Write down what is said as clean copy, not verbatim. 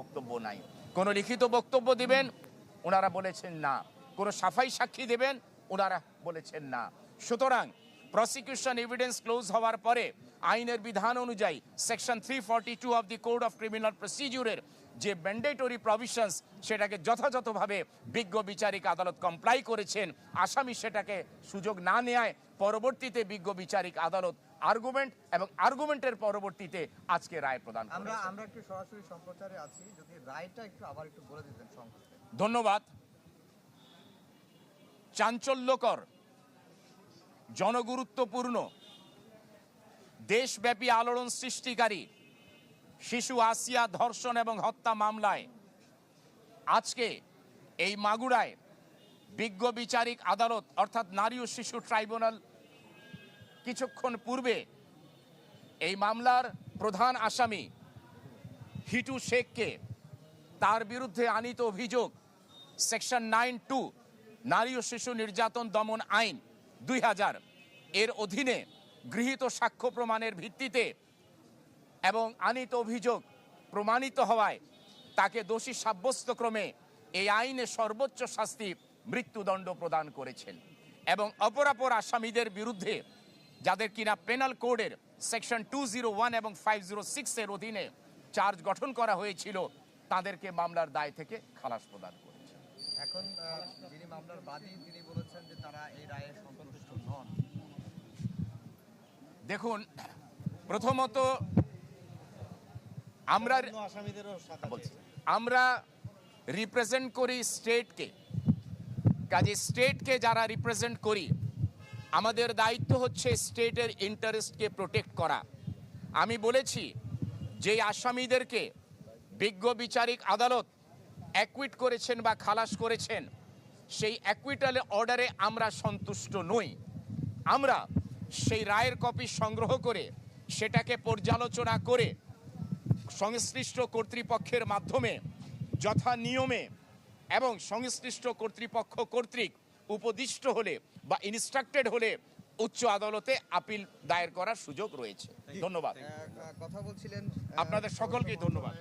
বক্তব্য নাই। কোনো লিখিত বক্তব্য দিবেন, ওনারা বলেছেন না। কোনো সাফাই সাক্ষী দেবেন, ওনারা বলেছেন না। সুতরাং প্রসিকিউশন এভিডেন্স ক্লোজ হওয়ার পরে আইনের বিধান অনুযায়ী section 342 of the code of criminal প্রসিডিউরের যে ম্যান্ডেটরি প্রভিশনস, সেটাকে যথাযথভাবে বিজ্ঞ বিচারিক আদালত কমপ্লাই করেছেন। আসামি সেটাকে সুযোগ না নেয় পরবর্তীতে বিজ্ঞ বিচারিক আদালত আর্গুমেন্ট এবং আর্গুমেন্টের পরবর্তীতে আজকে রায় প্রদান করেছেন। আমরা একটু সরাসরি সম্প্রচারে আছি, যদি রায়টা আবার একটু বলে দিতেন সংক্ষেপে। ধন্যবাদ। চাঞ্চল্যকর, জনগুরুত্বপূর্ণ, দেশব্যাপী আলোড়ন সৃষ্টিকারী শিশু আসিয়া ধর্ষণ এবং হত্যা মামলায় আজকে এই মাগুরায় বিজ্ঞ বিচারিক আদালত অর্থাৎ নারী ও শিশু ট্রাইব্যুনাল কিছুক্ষণ পূর্বে এই মামলার প্রধান আসামি হিটু শেখকে তার বিরুদ্ধে আনীত অভিযোগ সেকশন 9(2) নারী ও শিশু নির্যাতন দমন আইন 2000 এর অধীনে গৃহীত সাক্ষ্য প্রমাণের ভিত্তিতে এবং আনীত অভিযোগ প্রমাণিত হওয়ায় তাকে দোষী সাব্যস্তক্রমে এই আইনে সর্বোচ্চ শাস্তি মৃত্যুদণ্ড প্রদান করেছেন। এবং অপরাপর আসামিদের বিরুদ্ধে যাদের কিনা পেনাল কোডের সেকশন 201 এবং 506 এর অধীনে চার্জ গঠন করা হয়েছিল, তাদেরকে মামলার দায় থেকে খালাস প্রদান করেছে। এখন যিনি মামলার বাদী তিনি বলেছেন যে তারা এই রায়ে সন্তুষ্ট নন। দেখুন, প্রথমত আমরা রিপ্রেজেন্ট করি স্টেটকে, কাজে স্টেটকে যারা রিপ্রেজেন্ট করি আমাদের দায়িত্ব হচ্ছে স্টেটের ইন্টারেস্টকে প্রোটেক্ট করা। আমি বলেছি যে আসামিদেরকে বিজ্ঞ বিচারিক আদালত অ্যাকুইট করেছেন বা খালাস করেছেন, সেই অ্যাকুইটাল অর্ডারে আমরা সন্তুষ্ট নই। আমরা সেই রায়ের কপি সংগ্রহ করে সেটাকে পর্যালোচনা করে সংশ্লিষ্ট কর্তৃপক্ষের মাধ্যমে যথা নিয়মে এবং সংশ্লিষ্ট কর্তৃপক্ষ কর্তৃক উপদিষ্ট হলে বা ইনস্ট্রাক্টেড হলে উচ্চ আদালতে আপিল দায়ের করার সুযোগ রয়েছে। ধন্যবাদ। কথা বলছিলেন আপনাদের সকলকেই ধন্যবাদ।